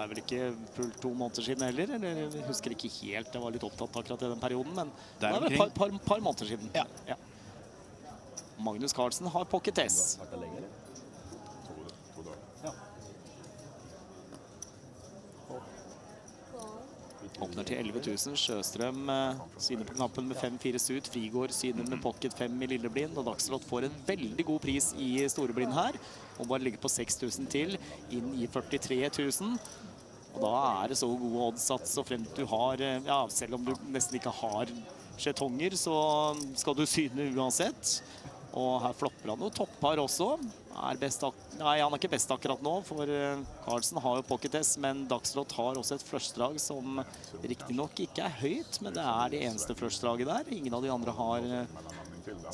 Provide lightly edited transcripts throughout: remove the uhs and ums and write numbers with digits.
er vel ikke fullt 2 måneder siden heller, eller jeg husker ikke helt, jeg var litt opptatt akkurat i den perioden, men det er vel et par måneder siden. Ja. Magnus Carlsen har pocket S. Åpner til 11 000. Sjøstrøm syner på knappen med 5-4 sut. Frigård syner med pocket 5 i lilleblind. Og Dagsrott får en veldig god pris i storeblind her. Og bare ligger på 6 000 til, inn i 43 000. Og da er det så gode odds at så fremt du har, ja, selv om du nesten ikke har skjetonger, så skal du syne uansett. Og her flopper han jo toppar også. Nei, han er ikke best akkurat nå, for Carlsen har jo pocket S, men Dagsrott har også et flushdrag som riktig nok ikke er høyt, men det er det eneste flushdraget der. Ingen av de andre har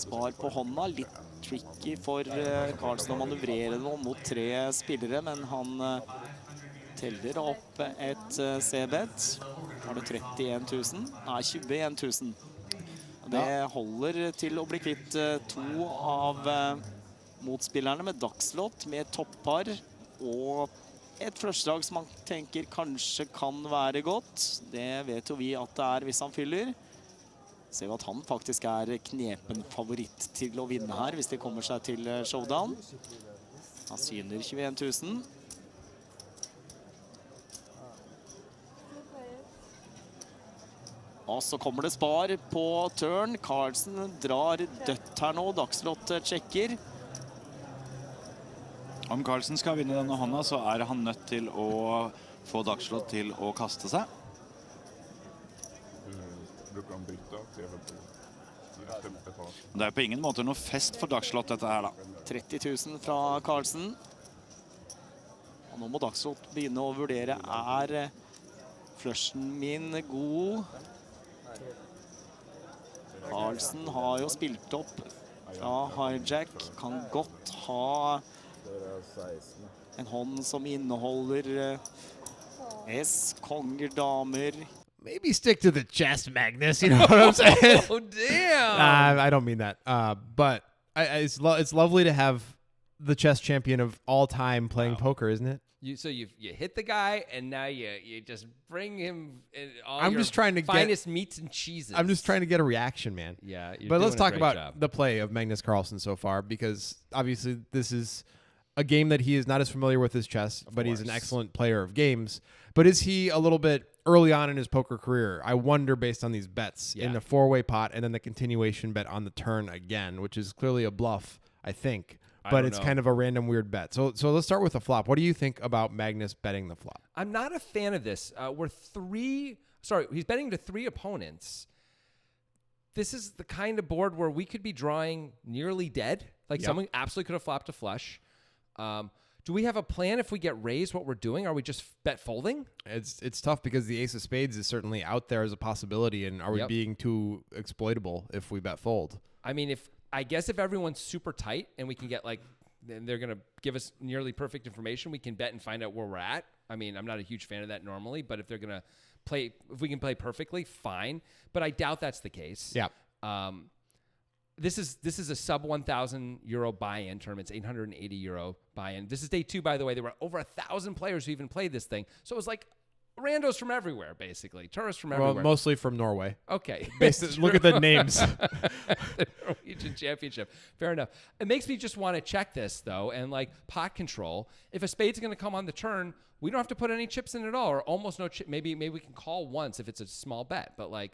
spar på hånda. Litt tricky for Carlsen å manøvrere noe mot 3 spillere, men han teller opp et C-bet. Har det 31 000? Nei, 21 000. Det holder til å bli kvitt 2 av motspillerne med Dagslott, med toppar og et flushdrag som man tenker kanskje kan være godt. Det vet jo vi at det er hvis han fyller. Ser jo at han faktisk er knepen favoritt til å vinne her hvis det kommer seg til showdown. Han syner 21 000. Og så kommer det spar på turn. Carlsen drar dødt her nå. Dagslott sjekker. Om Carlsen skal vinne denne hånda, så er han nødt til å få Dagslott til å kaste seg. Det er på ingen måte noe fest for Dagslott dette her da. 30 000 fra Carlsen. Og nå må Dagslott begynne å vurdere, er flushen min god? Carlsen har jo spilt opp fra hijack, kan godt ha en hånd som inneholder S, konger, damer. Maybe stick to the chest, Magnus, you know what I'm saying? Oh, damn! I don't mean that, but it's lovely to have the chess champion of all time playing poker, isn't it? So you hit the guy, and now you just bring him all I'm your just trying to finest meats and cheeses. I'm just trying to get a reaction, man. Yeah, but let's talk about job. the play of Magnus Carlsen so far, because obviously this is a game that he is not as familiar with as chess, but he's an excellent player of games. But is he a little bit early on in his poker career? I wonder, based on these bets in the 4-way pot and then the continuation bet on the turn again, which is clearly a bluff, I think. But it's kind of a random weird bet. So let's start with the flop. What do you think about Magnus betting the flop? I'm not a fan of this. He's betting to 3 opponents. This is the kind of board where we could be drawing nearly dead. Like someone absolutely could have flopped a flush. Do we have a plan if we get raised what we're doing? Are we just bet folding? It's tough because the ace of spades is certainly out there as a possibility. And are we being too exploitable if we bet fold? I mean, I guess if everyone's super tight and we can get and they're going to give us nearly perfect information, we can bet and find out where we're at. I mean, I'm not a huge fan of that normally, but if they're going to if we can play perfectly, fine. But I doubt that's the case. Yeah. This is a sub 1,000 euro buy-in tournament. It's 880 euro buy-in. This is day 2, by the way. There were over 1,000 players who even played this thing. So it was like randos from everywhere, basically. Tourists from everywhere. Well, mostly from Norway. Okay. Look at the names. The Norwegian Championship. Fair enough. It makes me just want to check this, though, and pot control. If a spade's going to come on the turn, we don't have to put any chips in at all, or almost no chip. Maybe we can call once if it's a small bet, but I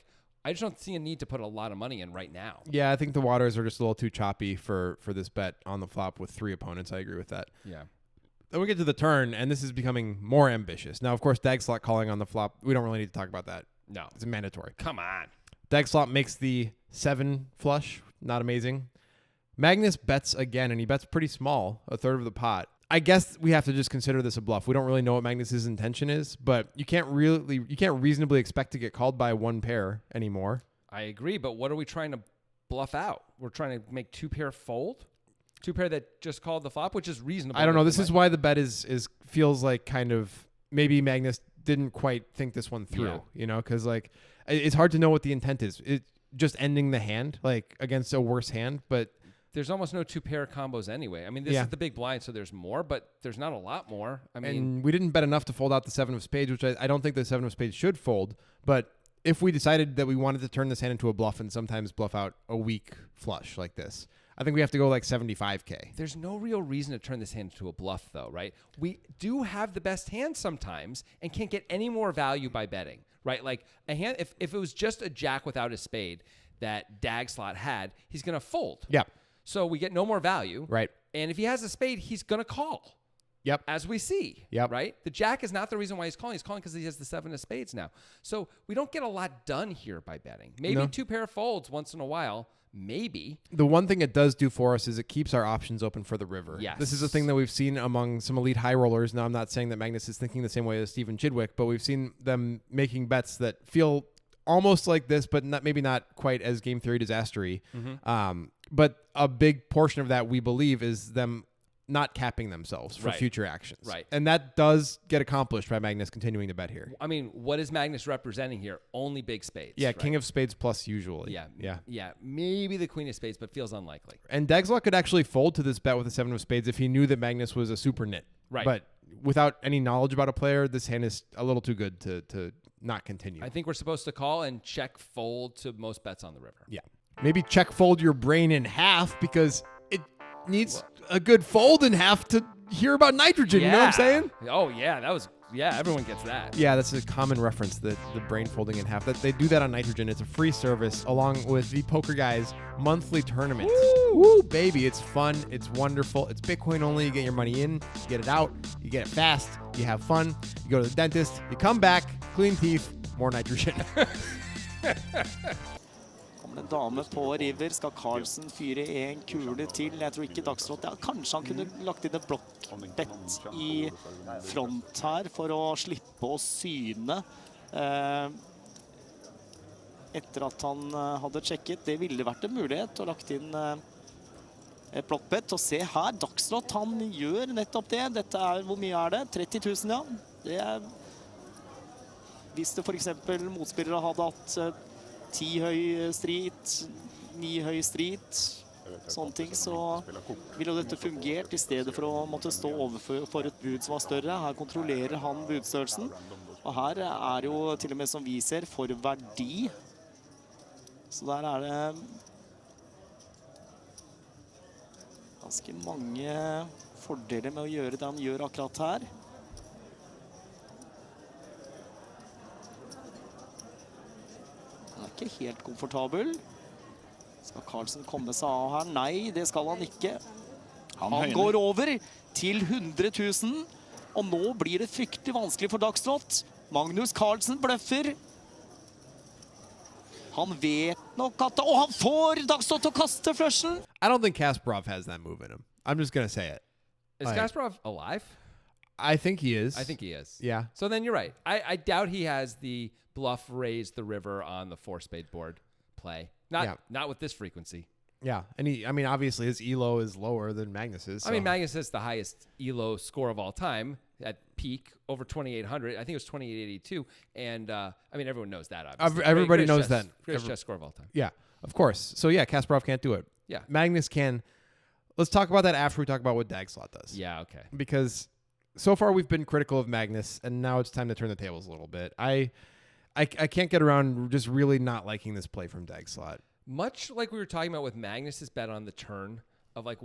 just don't see a need to put a lot of money in right now. Yeah, I think the waters are just a little too choppy for this bet on the flop with 3 opponents. I agree with that. Yeah. Then we get to the turn, and this is becoming more ambitious. Now, of course, Dagslot calling on the flop. We don't really need to talk about that. No. It's mandatory. Come on. Dagslot makes the 7 flush. Not amazing. Magnus bets again, and he bets pretty small, a third of the pot. I guess we have to just consider this a bluff. We don't really know what Magnus's intention is, but you can't reasonably expect to get called by 1 pair anymore. I agree, but what are we trying to bluff out? We're trying to make 2 pair fold? 2 pair that just called the flop, which is reasonable. I don't know. This is why the bet feels like kind of maybe Magnus didn't quite think this one through, because it's hard to know what the intent is. It just ending the hand, against a worse hand, but There's almost no 2-pair combos anyway. I mean, this is the big blind, so there's more, but there's not a lot more. I mean, and we didn't bet enough to fold out the 7 of spades, which I don't think the 7 of spades should fold. But if we decided that we wanted to turn this hand into a bluff and sometimes bluff out a weak flush like this, I think we have to go like 75K. there's no real reason to turn this hand into a bluff, though, right? We do have the best hand sometimes and can't get any more value by betting, right? Like a hand, if it was just a jack without a spade that Dag slot had, he's going to fold. Yeah. So we get no more value. Right. And if he has a spade, he's going to call. Yep. As we see. Yep. Right? The jack is not the reason why he's calling. He's calling because he has the 7 of spades now. So we don't get a lot done here by betting. Maybe No. 2-pair folds once in a while. Maybe. The one thing it does do for us is it keeps our options open for the river. Yes. This is a thing that we've seen among some elite high rollers. Now, I'm not saying that Magnus is thinking the same way as Stephen Chidwick, but we've seen them making bets that feel almost like this, but maybe not quite as game theory disastery. But a big portion of that, we believe, is them not capping themselves for Right. future actions. Right. And that does get accomplished by Magnus continuing to bet here. I mean, what is Magnus representing here? Only big spades. Yeah, right? king of spades plus usually. Yeah. Yeah. Yeah. Maybe the queen of spades, but feels unlikely. And Dagslot could actually fold to this bet with a 7 of spades if he knew that Magnus was a super nit. Right. But without any knowledge about a player, this hand is a little too good to not continue. I think we're supposed to call and check fold to most bets on the river. Yeah. Maybe check fold your brain in half because it needs a good fold in half to hear about nitrogen. You know what I'm saying? Oh, yeah. That was, everyone gets that. Yeah, that's a common reference, the brain folding in half. That they do that on nitrogen. It's a free service along with the Poker Guys monthly tournament. Woo, baby. It's fun. It's wonderful. It's Bitcoin only. You get your money in, you get it out, you get it fast, you have fun, you go to the dentist, you come back, clean teeth, more nitrogen. Kommer en dame på river, skal Carlsen fyre en kule til. Jeg tror ikke Dagsråd, kanskje han kunne lagt inn et blokkbett i front her for å slippe å syne etter at han hadde sjekket. Det ville vært en mulighet å lagt inn et blokkbett. Og se her, Dagsråd, han gjør nettopp det. Dette hvor mye er det? 30 000, ja. Det hvis det for eksempel motspillere hadde hatt 10 høy street, 9 høy street, sånne ting, så ville jo dette fungert i stedet for å måtte stå overfor et bud som var større. Her kontrollerer han budstørrelsen, og her jo til og med som vi ser for verdi. Så der det ganske mange fordeler med å gjøre det han gjør akkurat her. Han ikke helt komfortabel. Skal Carlsen komme seg av her? Nei, det skal han ikke. Han går over til 100 000, og nå blir det fryktelig vanskelig for Dagsråd. Magnus Carlsen bløffer. Han vet nok at... Og han får Dagsråd til å kaste flushen! I don't think Kasparov has that move in him. I'm just going to say it. Is Kasparov alive? I think he is. I think he is. Yeah. So then you're right. I doubt he has the bluff raise the river on the 4-spade board play. Not with this frequency. Yeah. And I mean, obviously his ELO is lower than Magnus's. So. I mean, Magnus is the highest ELO score of all time at peak, over 2,800. I think it was 2,882. And, I mean, everyone knows that, obviously. Everybody knows that. Greatest chess score of all time. Yeah, of course. So, yeah, Kasparov can't do it. Yeah. Magnus can. Let's talk about that after we talk about what Dagslot does. Yeah, okay. Because so far we've been critical of Magnus, and now it's time to turn the tables a little bit. I can't get around just really not liking this play from Dagslot. Much like we were talking about with Magnus's bet on the turn of like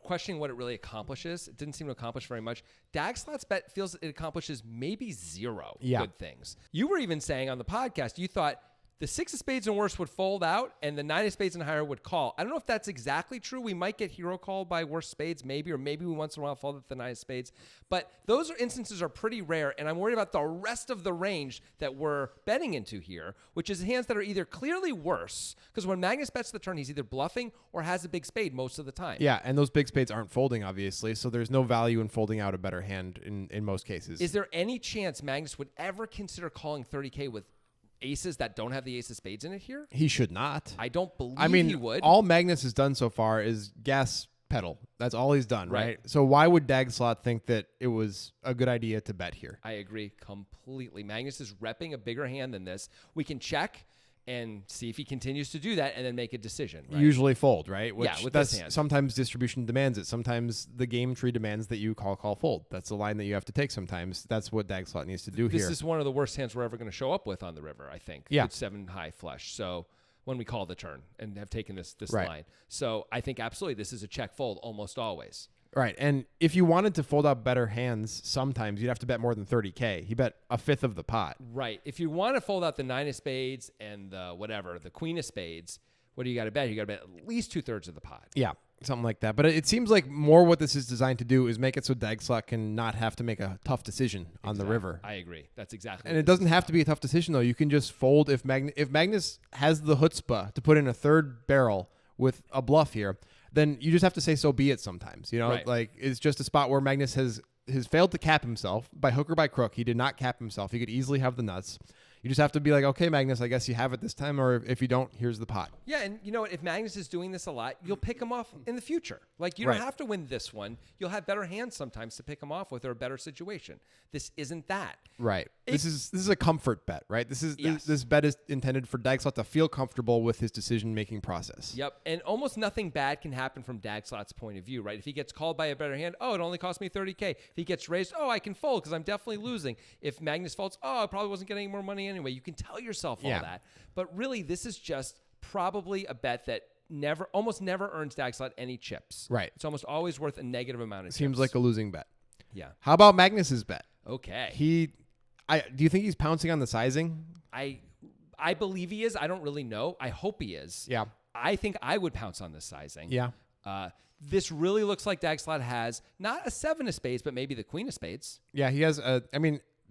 questioning what it really accomplishes. It didn't seem to accomplish very much. Dagslot's bet feels it accomplishes maybe zero good things. You were even saying on the podcast, you thought the 6 of spades and worse would fold out and the 9 of spades and higher would call. I don't know if that's exactly true. We might get hero called by worse spades, maybe, or maybe we once in a while fold at the 9 of spades. But those instances are pretty rare, and I'm worried about the rest of the range that we're betting into here, which is hands that are either clearly worse, because when Magnus bets the turn, he's either bluffing or has a big spade most of the time. Yeah, and those big spades aren't folding, obviously, so there's no value in folding out a better hand in most cases. Is there any chance Magnus would ever consider calling 30K with aces that don't have the ace of spades in it here? He should not. I don't believe he would. All Magnus has done so far is gas pedal. That's all he's done, right? So why would Dagslot think that it was a good idea to bet here? I agree completely. Magnus is repping a bigger hand than this. We can check, and see if he continues to do that and then make a decision. Right? Usually fold, right? Yeah, with this hand. Sometimes distribution demands it. Sometimes the game tree demands that you call fold. That's the line that you have to take sometimes. That's what Dagslot needs to do here. This is one of the worst hands we're ever going to show up with on the river, I think. Yeah. With 7 high flush. So when we call the turn and have taken this Right. line. So I think absolutely this is a check fold almost always. Right. And if you wanted to fold out better hands, sometimes you'd have to bet more than 30K. He bet a fifth of the pot. Right. If you want to fold out the 9 of spades and the queen of spades, what do you got to bet? You got to bet at least 2/3 of the pot. Yeah, something like that. But it seems like more what this is designed to do is make it so Dagslot can not have to make a tough decision on the river. I agree. That's exactly. And it doesn't have to be a tough decision, though. You can just fold if Magnus has the chutzpah to put in a third barrel with a bluff here, then you just have to say so be it sometimes. You know, Right. like it's just a spot where Magnus has failed to cap himself by hook or by crook. He did not cap himself. He could easily have the nuts. You just have to be like, okay, Magnus, I guess you have it this time, or if you don't, here's the pot. Yeah, and you know what? If Magnus is doing this a lot, you'll pick him off in the future. Like you Right. don't have to win this one. You'll have better hands sometimes to pick him off with or a better situation. This isn't that. Right. This is a comfort bet, right? Yes. This bet is intended for Dagslot to feel comfortable with his decision-making process. Yep, and almost nothing bad can happen from Dagslot's point of view, right? If he gets called by a better hand, oh, it only cost me 30K. If he gets raised, oh, I can fold because I'm definitely losing. If Magnus folds, oh, I probably wasn't getting any more money anyway. You can tell yourself all Yeah. that. But really, this is just probably a bet that almost never earns Dagslot any chips. Right. It's almost always worth a negative amount of Seems chips. like a losing bet. Yeah. How about Magnus's bet? Okay. Do you think he's pouncing on the sizing? I believe he is. I don't really know. I hope he is. Yeah. I think I would pounce on this sizing. Yeah. This really looks like Dagslot has not a 7 of spades, but maybe the queen of spades. Yeah, he has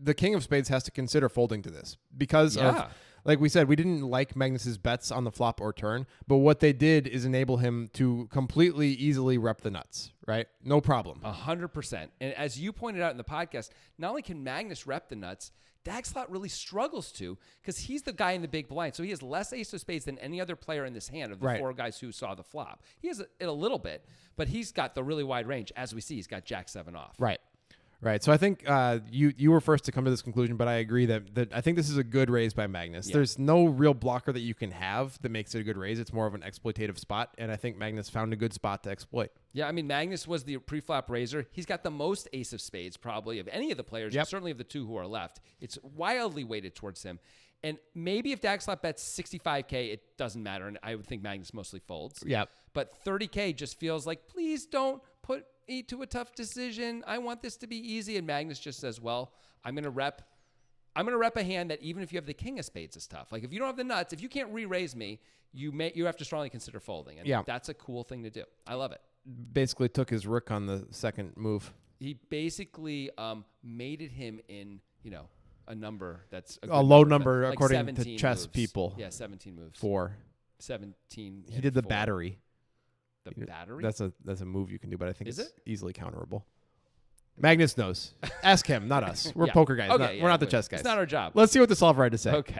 the king of spades has to consider folding to this because Yeah. of, like we said, we didn't like Magnus's bets on the flop or turn, but what they did is enable him to completely easily rep the nuts, right? No problem. 100%. And as you pointed out in the podcast, not only can Magnus rep the nuts, Dagslot really struggles to because he's the guy in the big blind. So he has less ace of spades than any other player in this hand of the Right. 4 guys who saw the flop. He has it a little bit, but he's got the really wide range. As we see, he's got Jack 7 off. Right. Right. So I think you were first to come to this conclusion, but I agree that I think this is a good raise by Magnus. Yeah. There's no real blocker that you can have that makes it a good raise. It's more of an exploitative spot, and I think Magnus found a good spot to exploit. Yeah, I mean, Magnus was the pre-flop raiser. He's got the most ace of spades probably of any of the players, Yep. certainly of the 2 who are left. It's wildly weighted towards him. And maybe if Dagslot bets 65K, it doesn't matter, and I would think Magnus mostly folds. Yep. But 30K just feels like, please don't put me to a tough decision. I want this to be easy. And Magnus just says, well, I'm going to rep a hand that even if you have the king of spades is tough. Like if you don't have the nuts, if you can't re-raise me, you have to strongly consider folding. And Yeah. that's a cool thing to do. I love it. Basically took his rook on the second move. He basically mated him in, a number that's a, A good low but number like according to 17 chess moves. people. Yeah, 17 moves. 4. 17. He and did the 4. battery. The battery? That's a move you can do, but I think Is it's it? easily counterable. Magnus knows. Ask him, not us. We're Yeah. poker guys. Okay, We're not the but chess guys. It's not our job. Let's see what the solver had to say. Okay.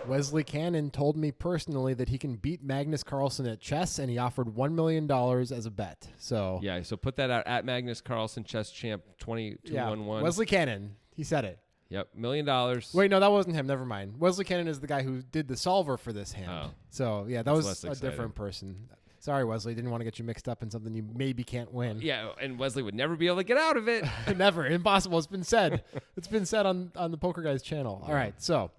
Wesley Cannon told me personally that he can beat Magnus Carlsen at chess, and he offered $1 million as a bet. So Yeah, so put that out at Magnus Carlsen, chess champ 2211. Wesley Cannon, he said it. Yep, $1 million. Wait, no, that wasn't him. Never mind. Wesley Cannon is the guy who did the solver for this hand. Oh. So yeah, that That's was less a exciting. different person. Sorry, Wesley. Didn't want to get you mixed up in something you maybe can't win. Yeah, and Wesley would never be able to get out of it. Never. Impossible. It's been said. It's been said on the Poker Guys channel. All right, so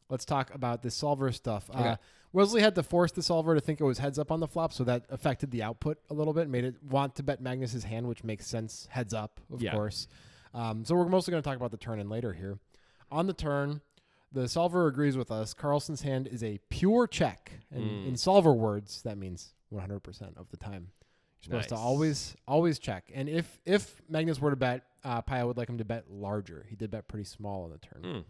let's talk about this solver stuff. Okay. Wesley had to force the solver to think it was heads up on the flop, so that affected the output a little bit, made it want to bet Magnus's hand, which makes sense. Heads up, of Yeah. course. So we're mostly going to talk about the turn and later here. On the turn, the solver agrees with us. Carlsen's hand is a pure check. And in solver words, that means 100% of the time. You're supposed to always check. And if Magnus were to bet, Pio would like him to bet larger. He did bet pretty small on the turn.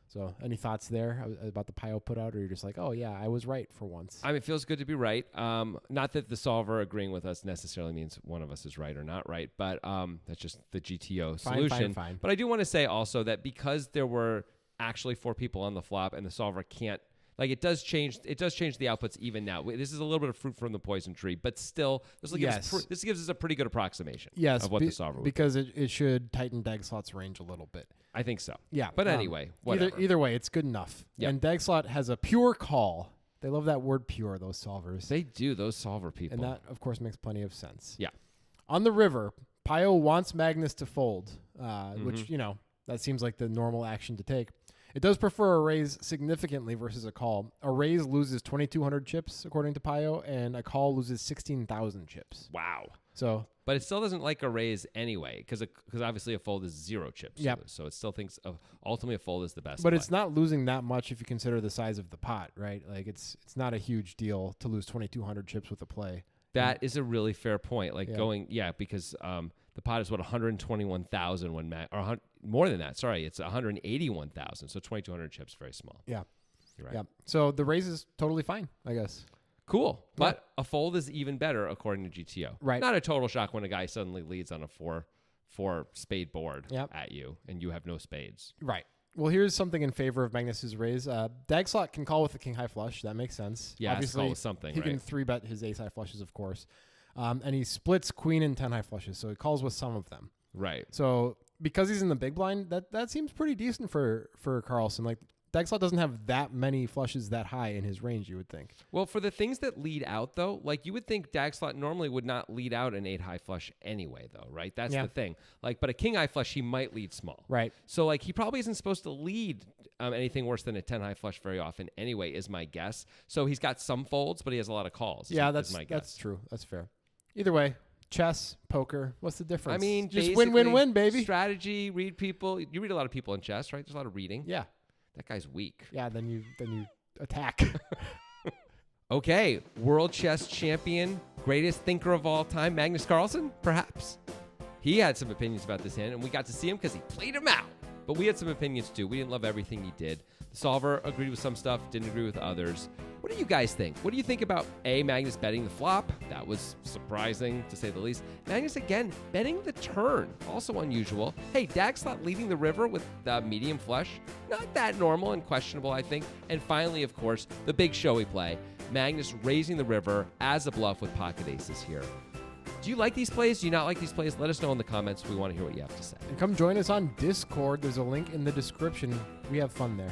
So any thoughts there about the Pio put out, or you're just like, oh, yeah, I was right for once? I mean, it feels good to be right. Not that the solver agreeing with us necessarily means one of us is right or not right, but that's just the GTO solution. Fine. But I do want to say also that because there were actually 4 people on the flop and the solver can't, Like it does change the outputs even now. This is a little bit of fruit from the poison tree, but still, this gives us a pretty good approximation of what the solver would because it should tighten Dagslot's range a little bit. I think so. Yeah. But anyway, whatever. Either way, it's good enough. Yep. And Dagslot has a pure call. They love that word pure, those solvers. They do, those solver people. And that, of course, makes plenty of sense. Yeah. On the river, Pio wants Magnus to fold, which, that seems like the normal action to take. It does prefer a raise significantly versus a call. A raise loses 2,200 chips, according to Pio, and a call loses 16,000 chips. Wow. But it still doesn't like a raise anyway, because obviously a fold is 0 chips. Yep. So it still thinks ultimately a fold is the best. But play. it's not losing that much if you consider the size of the pot, right? Like it's not a huge deal to lose 2,200 chips with a play. That is a really fair point. Because the pot is 121,000 when more than that. Sorry, it's 181,000. So 2,200 chips, very small. Yeah, you're right. Yeah. So the raise is totally fine, I guess. Cool, but a fold is even better according to GTO. Right. Not a total shock when a guy suddenly leads on a four spade board Yep. at you and you have no spades. Right. Well, here's something in favor of Magnus's raise. Dagslot can call with the king high flush. That makes sense. Yeah, obviously call with something. He can 3-bet his ace high flushes, of course, and he splits queen and 10 high flushes, so he calls with some of them. Right. So because he's in the big blind, that seems pretty decent for Carlsen. Like Dagslot doesn't have that many flushes that high in his range, you would think. Well, for the things that lead out, though, like you would think Dagslot normally would not lead out an 8 high flush anyway, though, right? That's the thing. Like, but a king high flush, he might lead small. Right. So, like, he probably isn't supposed to lead anything worse than a 10 high flush very often anyway, is my guess. So he's got some folds, but he has a lot of calls. That's my guess. That's true. That's fair. Either way, chess, poker, what's the difference? I mean, just win, baby. Strategy, read people. You read a lot of people in chess, right? There's a lot of reading. Yeah. That guy's weak. Yeah, then you attack. Okay, world chess champion, greatest thinker of all time, Magnus Carlsen, perhaps. He had some opinions about this hand, and we got to see him because he played him out. But we had some opinions too. We didn't love everything he did. The solver agreed with some stuff, didn't agree with others. What do you guys think? What do you think about Magnus betting the flop? That was surprising, to say the least. Magnus, again, betting the turn. Also unusual. Hey, Dagslot leading the river with medium flush. Not that normal and questionable, I think. And finally, of course, the big showy play. Magnus raising the river as a bluff with pocket aces here. Do you like these plays? Do you not like these plays? Let us know in the comments. We want to hear what you have to say. And come join us on Discord. There's a link in the description. We have fun there.